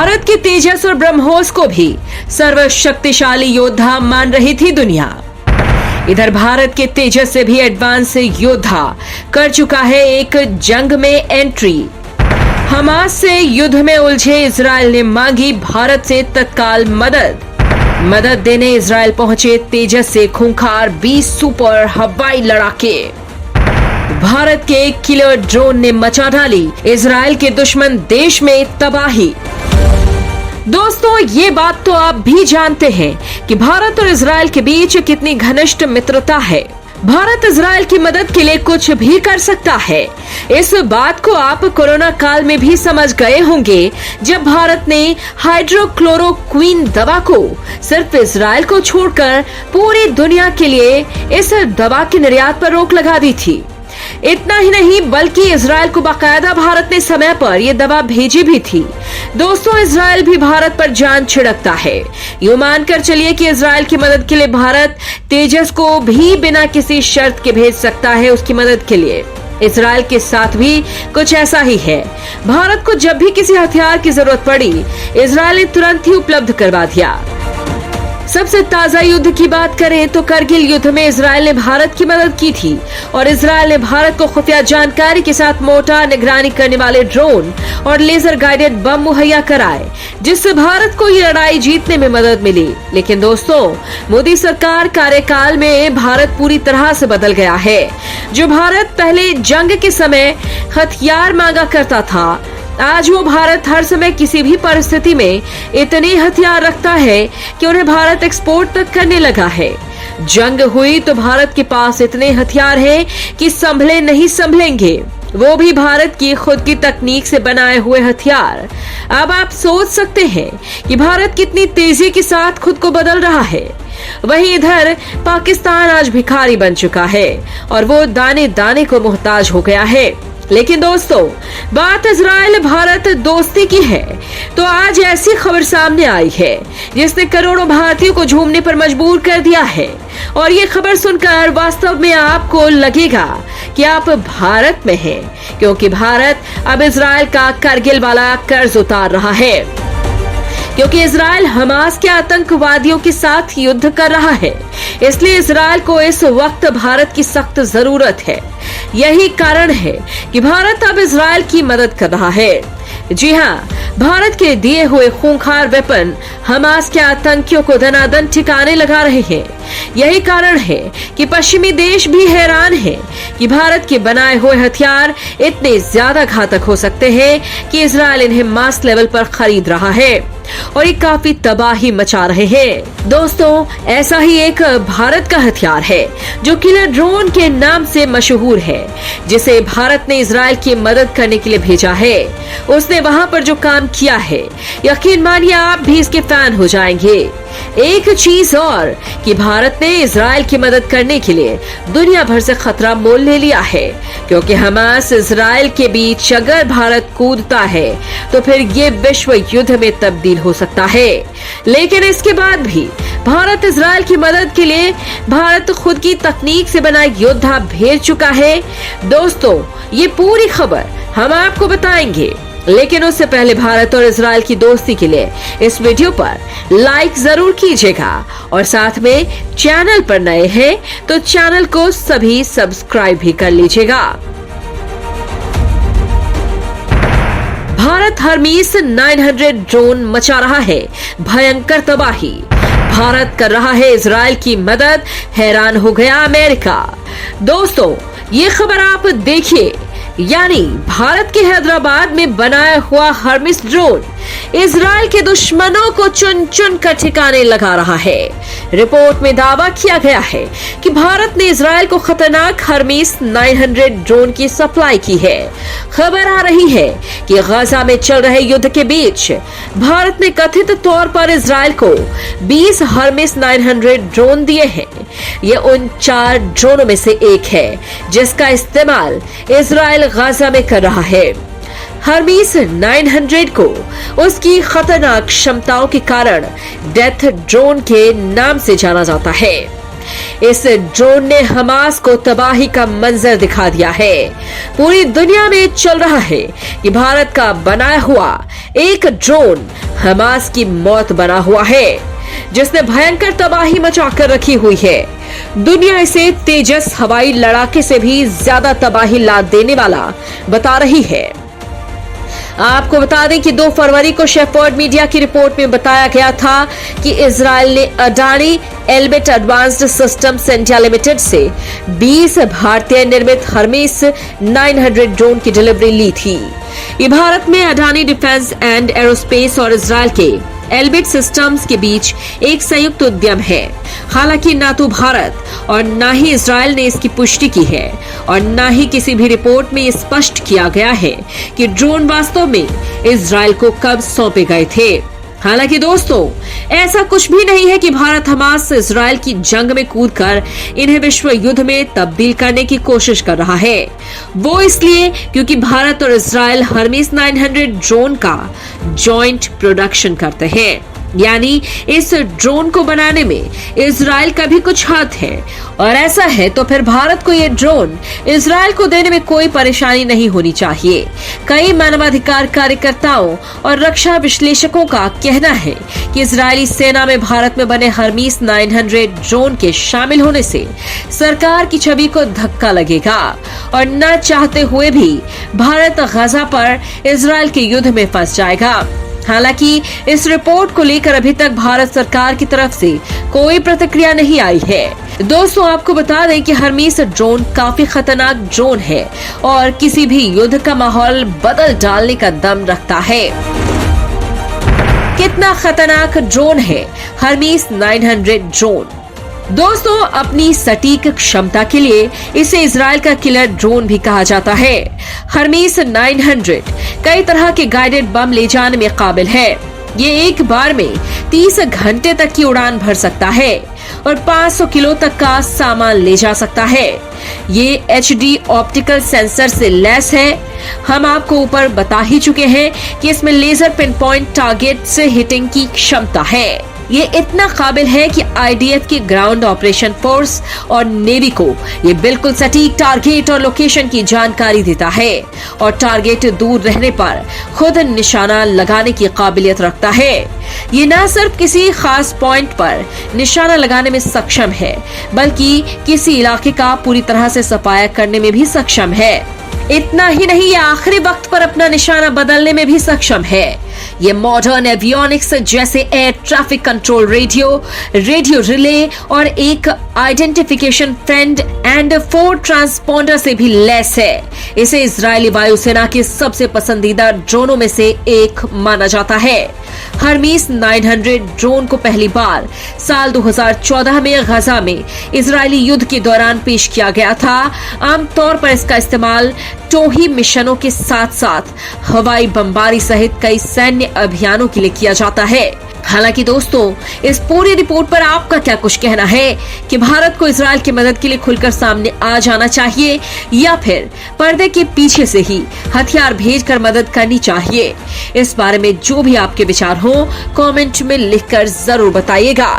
भारत के तेजस और ब्रह्मोस को भी सर्वशक्तिशाली योद्धा मान रही थी दुनिया। इधर भारत के तेजस से भी एडवांस योद्धा कर चुका है एक जंग में एंट्री। हमास से युद्ध में उलझे इजराइल ने मांगी भारत से तत्काल मदद देने इजराइल पहुंचे तेजस से खूंखार 20 सुपर हवाई लड़ाके। भारत के किलर ड्रोन ने मचा डाली इजराइल के दुश्मन देश में तबाही। दोस्तों, ये बात तो आप भी जानते हैं कि भारत और इजराइल के बीच कितनी घनिष्ठ मित्रता है। भारत इजराइल की मदद के लिए कुछ भी कर सकता है। इस बात को आप कोरोना काल में भी समझ गए होंगे, जब भारत ने हाइड्रोक्लोरोक्विन दवा को सिर्फ इजराइल को छोड़कर पूरी दुनिया के लिए इस दवा के निर्यात पर रोक लगा दी थी। इतना ही नहीं, बल्कि इजराइल को बाकायदा भारत ने समय पर यह दवा भेजी भी थी। दोस्तों, इजराइल भी भारत पर जान छिड़कता है। यूं मानकर चलिए कि इजराइल की मदद के लिए भारत तेजस को भी बिना किसी शर्त के भेज सकता है उसकी मदद के लिए। इजराइल के साथ भी कुछ ऐसा ही है। भारत को जब भी किसी हथियार की जरूरत पड़ी, इजराइल ने तुरंत ही उपलब्ध करवा दिया। सबसे ताजा युद्ध की बात करें तो करगिल युद्ध में इजराइल ने भारत की मदद की थी और इजराइल ने भारत को खुफिया जानकारी के साथ मोटा निगरानी करने वाले ड्रोन और लेजर गाइडेड बम मुहैया कराए, जिससे भारत को ये लड़ाई जीतने में मदद मिली। लेकिन दोस्तों, मोदी सरकार कार्यकाल में भारत पूरी तरह से बदल गया है। जो भारत पहले जंग के समय हथियार मांगा करता था, आज वो भारत हर समय किसी भी परिस्थिति में इतने हथियार रखता है कि उन्हें भारत एक्सपोर्ट तक करने लगा है। जंग हुई तो भारत के पास इतने हथियार हैं कि संभले नहीं संभलेंगे, वो भी भारत की खुद की तकनीक से बनाए हुए हथियार। अब आप सोच सकते हैं कि भारत कितनी तेजी के साथ खुद को बदल रहा है। वहीं इधर पाकिस्तान आज भिखारी बन चुका है और वो दाने दाने को मोहताज हो गया है। लेकिन दोस्तों, बात इजराइल भारत दोस्ती की है तो आज ऐसी खबर सामने आई है जिसने करोड़ों भारतीयों को झूमने पर मजबूर कर दिया है। और ये खबर सुनकर वास्तव में आपको लगेगा कि आप भारत में हैं, क्योंकि भारत अब इजराइल का करगिल वाला कर्ज उतार रहा है। क्योंकि इजराइल हमास के आतंकवादियों के साथ युद्ध कर रहा है, इसलिए इजराइल को इस वक्त भारत की सख्त जरूरत है। यही कारण है कि भारत अब इजराइल की मदद कर रहा है। जी हाँ, भारत के दिए हुए खूंखार वेपन हमास के आतंकियों को दनादन ठिकाने लगा रहे हैं। यही कारण है कि पश्चिमी देश भी हैरान हैं कि भारत के बनाए हुए हथियार इतने ज्यादा घातक हो सकते हैं कि इजराइल इन्हें मास लेवल पर खरीद रहा है और ये काफी तबाही मचा रहे हैं। दोस्तों, ऐसा ही एक भारत का हथियार है जो किलर ड्रोन के नाम से मशहूर है, जिसे भारत ने इजराइल की मदद करने के लिए भेजा है। उसने वहां पर जो काम किया है, यकीन मानिए आप भी इसके फैन हो जाएंगे। एक चीज और कि भारत ने इजराइल की मदद करने के लिए दुनिया भर से खतरा मोल ले लिया है, क्योंकि हमास इजराइल के बीच अगर भारत कूदता है तो फिर ये विश्व युद्ध में तब्दील हो सकता है। लेकिन इसके बाद भी भारत इजराइल की मदद के लिए भारत खुद की तकनीक से बना योद्धा भेज चुका है। दोस्तों, ये पूरी खबर हम आपको बताएंगे, लेकिन उससे पहले भारत और इजराइल की दोस्ती के लिए इस वीडियो पर लाइक जरूर कीजिएगा और साथ में चैनल पर नए हैं तो चैनल को सभी सब्सक्राइब भी कर लीजिएगा। भारत हर्मीस 900 ड्रोन मचा रहा है भयंकर तबाही। भारत कर रहा है इजराइल की मदद, हैरान हो गया अमेरिका। दोस्तों, ये खबर आप देखिए, यानी भारत के हैदराबाद में बनाया हुआ हर्मिस ड्रोन इजराइल के दुश्मनों को चुन चुन कर ठिकाने लगा रहा है। रिपोर्ट में दावा किया गया है कि भारत ने इजराइल को खतरनाक हर्मिस 900 ड्रोन की सप्लाई की है। खबर आ रही है कि गाजा में चल रहे युद्ध के बीच भारत ने कथित तौर पर इजराइल को 20 हर्मिस 900 ड्रोन दिए हैं। ये उन 4 ड्रोनों में से एक है जिसका इस्तेमाल इजराइल गाजा में कर रहा है। हर्मीस 900 को उसकी खतरनाक क्षमताओं के कारण डेथ ड्रोन के नाम से जाना जाता है। इस ड्रोन ने हमास को तबाही का मंजर दिखा दिया है। पूरी दुनिया में चल रहा है कि भारत का बनाया हुआ एक ड्रोन हमास की मौत बना हुआ है, जिसने भयंकर तबाही मचाकर रखी हुई है। दुनिया इसे तेजस हवाई लड़ाके से भी ज्यादा तबाही ला देने वाला बता रही है। आपको बता दें कि 2 फरवरी को शेफर्ड मीडिया की रिपोर्ट में बताया गया था कि इजराइल ने Adani Elbit advanced systems India limited से 20 भारतीय निर्मित हर्मेस 900 ड्रोन की डिलीवरी ली थी। ये भारत में अडानी डिफेंस एंड एरोस्पेस और इजराइल के एल्बिट सिस्टम्स के बीच एक संयुक्त उद्यम है। हालांकि ना तो भारत और ना ही इजराइल ने इसकी पुष्टि की है और ना ही किसी भी रिपोर्ट में स्पष्ट किया गया है कि ड्रोन वास्तव में इजराइल को कब सौंपे गए थे। हालांकि दोस्तों, ऐसा कुछ भी नहीं है कि भारत हमास से इजराइल की जंग में कूदकर इन्हें विश्व युद्ध में तब्दील करने की कोशिश कर रहा है। वो इसलिए क्योंकि भारत और इजराइल हर्मेस 900 ड्रोन का जॉइंट प्रोडक्शन करते हैं, यानी इस ड्रोन को बनाने में इजराइल का भी कुछ हाथ है। और ऐसा है तो फिर भारत को ये ड्रोन इजराइल को देने में कोई परेशानी नहीं होनी चाहिए। कई मानवाधिकार कार्यकर्ताओं और रक्षा विश्लेषकों का कहना है कि इजरायली सेना में भारत में बने हर्मेस 900 ड्रोन के शामिल होने से सरकार की छवि को धक्का लगेगा और न चाहते हुए भी भारत गजा पर इजराइल के युद्ध में फंस जाएगा। हालांकि इस रिपोर्ट को लेकर अभी तक भारत सरकार की तरफ से कोई प्रतिक्रिया नहीं आई है। दोस्तों, आपको बता दें कि हर्मेस ड्रोन काफी खतरनाक ड्रोन है और किसी भी युद्ध का माहौल बदल डालने का दम रखता है। कितना खतरनाक ड्रोन है हर्मेस 900 ड्रोन? दोस्तों, अपनी सटीक क्षमता के लिए इसे इजराइल का किलर ड्रोन भी कहा जाता है। हर्मेस 900 कई तरह के गाइडेड बम ले जाने में काबिल है। ये एक बार में 30 घंटे तक की उड़ान भर सकता है और 500 किलो तक का सामान ले जा सकता है। ये HD ऑप्टिकल सेंसर से लैस है। हम आपको ऊपर बता ही चुके हैं कि इसमें लेजर पिन पॉइंट टारगेट से हिटिंग की क्षमता है। ये इतना काबिल है कि IDF की ग्राउंड ऑपरेशन फोर्स और नेवी को ये बिल्कुल सटीक टारगेट और लोकेशन की जानकारी देता है और टारगेट दूर रहने पर खुद निशाना लगाने की काबिलियत रखता है। ये न सिर्फ किसी खास पॉइंट पर निशाना लगाने में सक्षम है, बल्कि किसी इलाके का पूरी तरह से सफाया करने में भी सक्षम है। इतना ही नहीं, ये आखिरी वक्त पर अपना निशाना बदलने में भी सक्षम है। ये मॉडर्न एवियोनिक्स जैसे air traffic control radio relay और एक आइडेंटिफिकेशन फ्रेंड एंड 4 ट्रांसपॉन्डर से भी लैस है। इसे इजरायली वायुसेना के सबसे पसंदीदा ड्रोनों में से एक माना जाता है। हर्मेस 900 ड्रोन को पहली बार साल 2014 में गजा में इजरायली युद्ध के दौरान पेश किया गया था। आमतौर पर इसका इस्तेमाल टोही मिशनों के साथ साथ हवाई बमबारी सहित कई सैन्य अभियानों के लिए किया जाता है। हालांकि दोस्तों, इस पूरी रिपोर्ट पर आपका क्या कुछ कहना है कि भारत को इजराइल की मदद के लिए खुलकर सामने आ जाना चाहिए या फिर पर्दे के पीछे से ही हथियार भेजकर मदद करनी चाहिए? इस बारे में जो भी आपके विचार हो कमेंट में लिखकर जरूर बताइएगा।